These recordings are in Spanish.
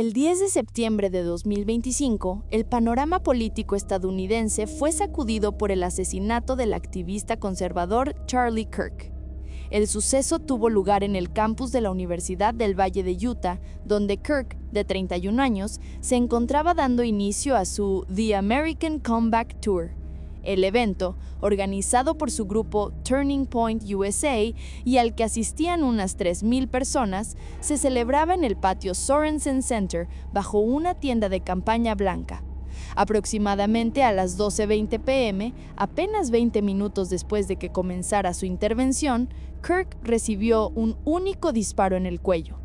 El 10 de septiembre de 2025, el panorama político estadounidense fue sacudido por el asesinato del activista conservador Charlie Kirk. El suceso tuvo lugar en el campus de la Universidad del Valle de Utah, donde Kirk, de 31 años, se encontraba dando inicio a su The American Comeback Tour. El evento, organizado por su grupo Turning Point USA y al que asistían unas 3,000 personas, se celebraba en el patio Sorensen Center bajo una tienda de campaña blanca. Aproximadamente a las 12:20 p.m., apenas 20 minutos después de que comenzara su intervención, Kirk recibió un único disparo en el cuello.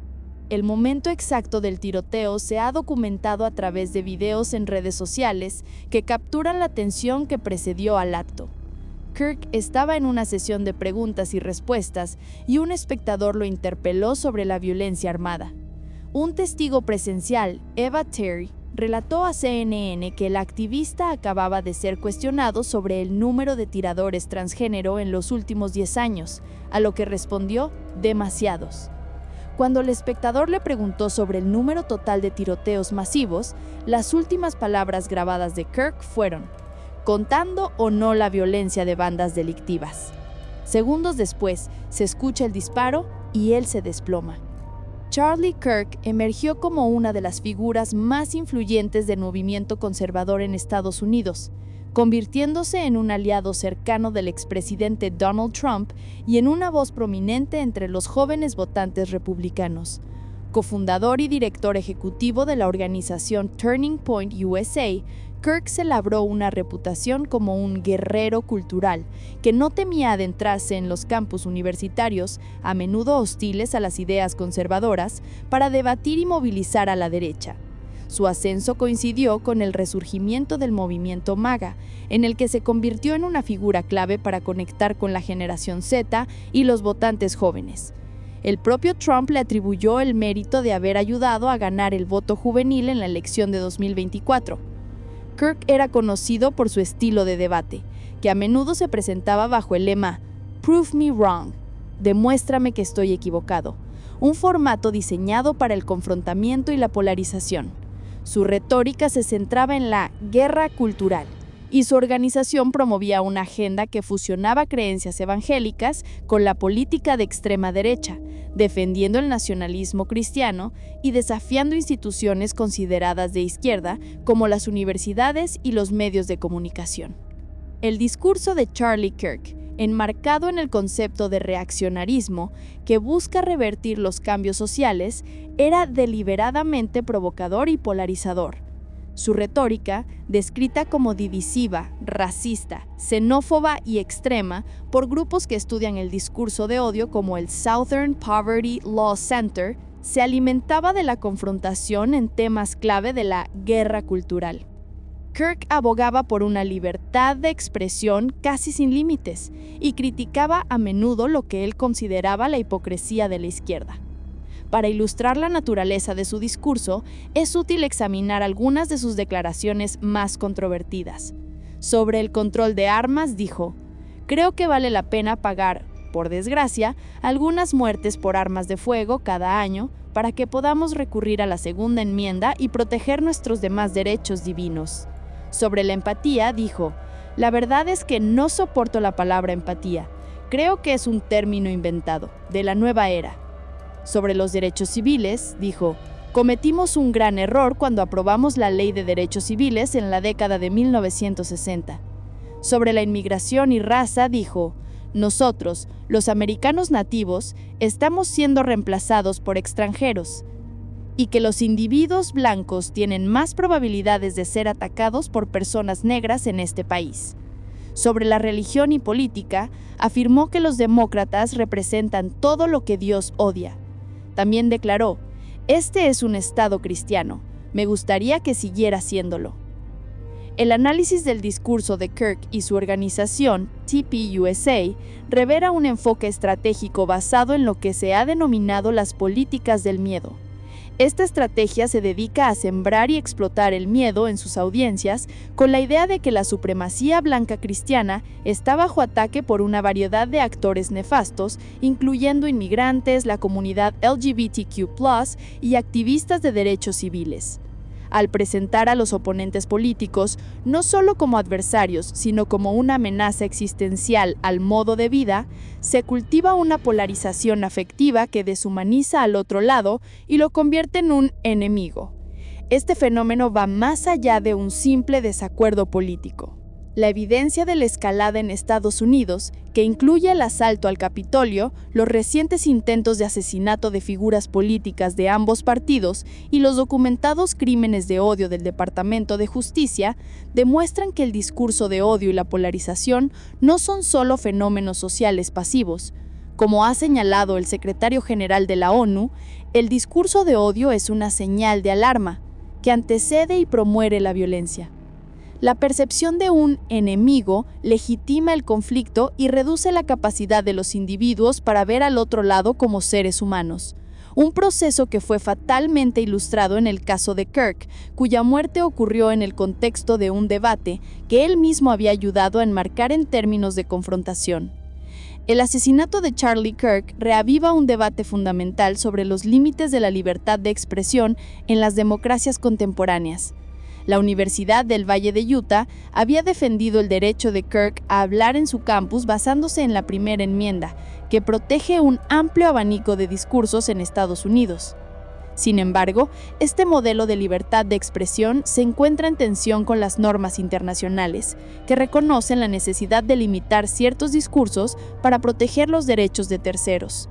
El momento exacto del tiroteo se ha documentado a través de videos en redes sociales que capturan la tensión que precedió al acto. Kirk estaba en una sesión de preguntas y respuestas y un espectador lo interpeló sobre la violencia armada. Un testigo presencial, Eva Terry, relató a CNN que el activista acababa de ser cuestionado sobre el número de tiradores transgénero en los últimos 10 años, a lo que respondió, demasiados. Cuando el espectador le preguntó sobre el número total de tiroteos masivos, las últimas palabras grabadas de Kirk fueron, contando o no la violencia de bandas delictivas. Segundos después, se escucha el disparo y él se desploma. Charlie Kirk emergió como una de las figuras más influyentes del movimiento conservador en Estados Unidos, convirtiéndose en un aliado cercano del expresidente Donald Trump y en una voz prominente entre los jóvenes votantes republicanos. Cofundador y director ejecutivo de la organización Turning Point USA, Kirk se labró una reputación como un guerrero cultural que no temía adentrarse en los campus universitarios, a menudo hostiles a las ideas conservadoras, para debatir y movilizar a la derecha. Su ascenso coincidió con el resurgimiento del movimiento MAGA, en el que se convirtió en una figura clave para conectar con la generación Z y los votantes jóvenes. El propio Trump le atribuyó el mérito de haber ayudado a ganar el voto juvenil en la elección de 2024. Kirk era conocido por su estilo de debate, que a menudo se presentaba bajo el lema "Prove me wrong", demuéstrame que estoy equivocado, un formato diseñado para el confrontamiento y la polarización. Su retórica se centraba en la guerra cultural, y su organización promovía una agenda que fusionaba creencias evangélicas con la política de extrema derecha, defendiendo el nacionalismo cristiano y desafiando instituciones consideradas de izquierda como las universidades y los medios de comunicación. El discurso de Charlie Kirk, enmarcado en el concepto de reaccionarismo que busca revertir los cambios sociales, era deliberadamente provocador y polarizador. Su retórica, descrita como divisiva, racista, xenófoba y extrema por grupos que estudian el discurso de odio como el Southern Poverty Law Center, se alimentaba de la confrontación en temas clave de la guerra cultural. Kirk abogaba por una libertad de expresión casi sin límites y criticaba a menudo lo que él consideraba la hipocresía de la izquierda. Para ilustrar la naturaleza de su discurso, es útil examinar algunas de sus declaraciones más controvertidas. Sobre el control de armas dijo, «Creo que vale la pena pagar, por desgracia, algunas muertes por armas de fuego cada año para que podamos recurrir a la segunda enmienda y proteger nuestros demás derechos divinos». Sobre la empatía dijo, «La verdad es que no soporto la palabra empatía. Creo que es un término inventado, de la nueva era». Sobre los derechos civiles, dijo, «Cometimos un gran error cuando aprobamos la Ley de Derechos Civiles en la década de 1960. Sobre la inmigración y raza, dijo, «Nosotros, los americanos nativos, estamos siendo reemplazados por extranjeros, y que los individuos blancos tienen más probabilidades de ser atacados por personas negras en este país». Sobre la religión y política, afirmó que los demócratas representan todo lo que Dios odia. También declaró, «Este es un estado cristiano. Me gustaría que siguiera siéndolo». El análisis del discurso de Kirk y su organización, TPUSA, revela un enfoque estratégico basado en lo que se ha denominado las políticas del miedo. Esta estrategia se dedica a sembrar y explotar el miedo en sus audiencias con la idea de que la supremacía blanca cristiana está bajo ataque por una variedad de actores nefastos, incluyendo inmigrantes, la comunidad LGBTQ+, y activistas de derechos civiles. Al presentar a los oponentes políticos no solo como adversarios, sino como una amenaza existencial al modo de vida, se cultiva una polarización afectiva que deshumaniza al otro lado y lo convierte en un enemigo. Este fenómeno va más allá de un simple desacuerdo político. La evidencia de la escalada en Estados Unidos, que incluye el asalto al Capitolio, los recientes intentos de asesinato de figuras políticas de ambos partidos y los documentados crímenes de odio del Departamento de Justicia, demuestran que el discurso de odio y la polarización no son solo fenómenos sociales pasivos. Como ha señalado el secretario general de la ONU, el discurso de odio es una señal de alarma que antecede y promueve la violencia. La percepción de un enemigo legitima el conflicto y reduce la capacidad de los individuos para ver al otro lado como seres humanos. Un proceso que fue fatalmente ilustrado en el caso de Kirk, cuya muerte ocurrió en el contexto de un debate que él mismo había ayudado a enmarcar en términos de confrontación. El asesinato de Charlie Kirk reaviva un debate fundamental sobre los límites de la libertad de expresión en las democracias contemporáneas. La Universidad del Valle de Utah había defendido el derecho de Kirk a hablar en su campus basándose en la Primera Enmienda, que protege un amplio abanico de discursos en Estados Unidos. Sin embargo, este modelo de libertad de expresión se encuentra en tensión con las normas internacionales, que reconocen la necesidad de limitar ciertos discursos para proteger los derechos de terceros.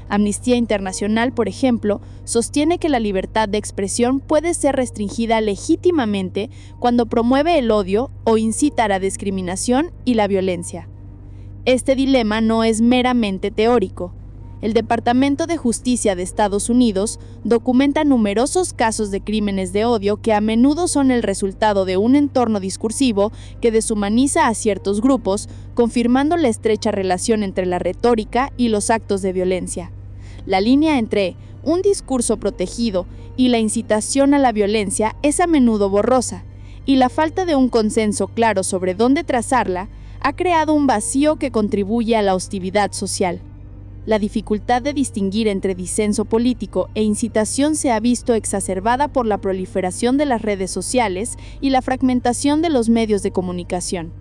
Amnistía Internacional, por ejemplo, sostiene que la libertad de expresión puede ser restringida legítimamente cuando promueve el odio o incita a la discriminación y la violencia. Este dilema no es meramente teórico. El Departamento de Justicia de Estados Unidos documenta numerosos casos de crímenes de odio que a menudo son el resultado de un entorno discursivo que deshumaniza a ciertos grupos, confirmando la estrecha relación entre la retórica y los actos de violencia. La línea entre un discurso protegido y la incitación a la violencia es a menudo borrosa, y la falta de un consenso claro sobre dónde trazarla ha creado un vacío que contribuye a la hostilidad social. La dificultad de distinguir entre disenso político e incitación se ha visto exacerbada por la proliferación de las redes sociales y la fragmentación de los medios de comunicación.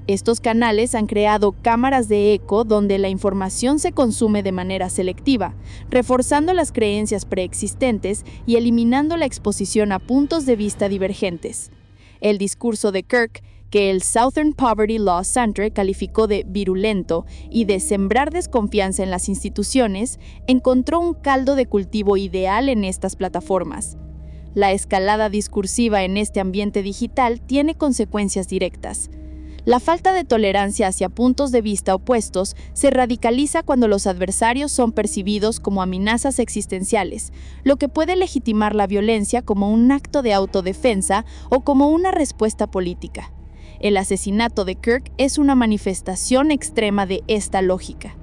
Estos canales han creado cámaras de eco donde la información se consume de manera selectiva, reforzando las creencias preexistentes y eliminando la exposición a puntos de vista divergentes. El discurso de Kirk, que el Southern Poverty Law Center calificó de virulento y de sembrar desconfianza en las instituciones, encontró un caldo de cultivo ideal en estas plataformas. La escalada discursiva en este ambiente digital tiene consecuencias directas. La falta de tolerancia hacia puntos de vista opuestos se radicaliza cuando los adversarios son percibidos como amenazas existenciales, lo que puede legitimar la violencia como un acto de autodefensa o como una respuesta política. El asesinato de Kirk es una manifestación extrema de esta lógica.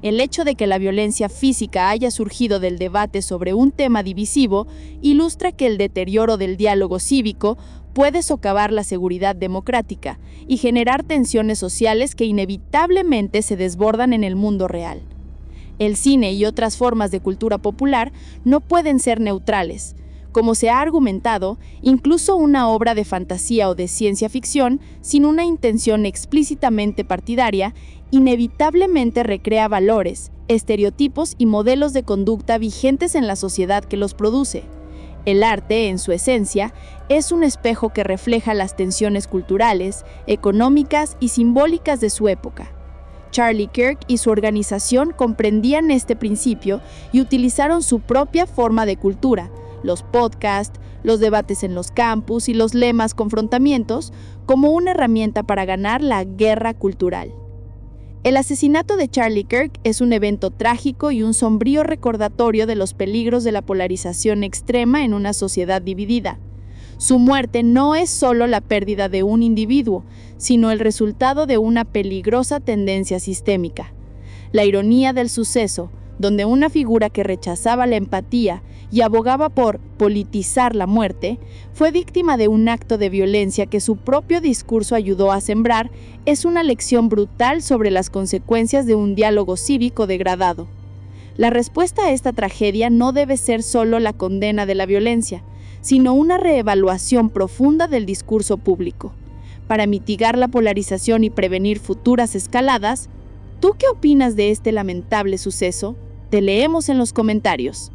El hecho de que la violencia física haya surgido del debate sobre un tema divisivo ilustra que el deterioro del diálogo cívico puede socavar la seguridad democrática y generar tensiones sociales que inevitablemente se desbordan en el mundo real. El cine y otras formas de cultura popular no pueden ser neutrales. Como se ha argumentado, incluso una obra de fantasía o de ciencia ficción, sin una intención explícitamente partidaria, inevitablemente recrea valores, estereotipos y modelos de conducta vigentes en la sociedad que los produce. El arte, en su esencia, es un espejo que refleja las tensiones culturales, económicas y simbólicas de su época. Charlie Kirk y su organización comprendían este principio y utilizaron su propia forma de cultura, los podcasts, los debates en los campus y los lemas confrontamientos, como una herramienta para ganar la guerra cultural. El asesinato de Charlie Kirk es un evento trágico y un sombrío recordatorio de los peligros de la polarización extrema en una sociedad dividida. Su muerte no es solo la pérdida de un individuo, sino el resultado de una peligrosa tendencia sistémica. La ironía del suceso, donde una figura que rechazaba la empatía y abogaba por politizar la muerte, fue víctima de un acto de violencia que su propio discurso ayudó a sembrar, es una lección brutal sobre las consecuencias de un diálogo cívico degradado. La respuesta a esta tragedia no debe ser solo la condena de la violencia, sino una reevaluación profunda del discurso público. Para mitigar la polarización y prevenir futuras escaladas, ¿tú qué opinas de este lamentable suceso? Te leemos en los comentarios.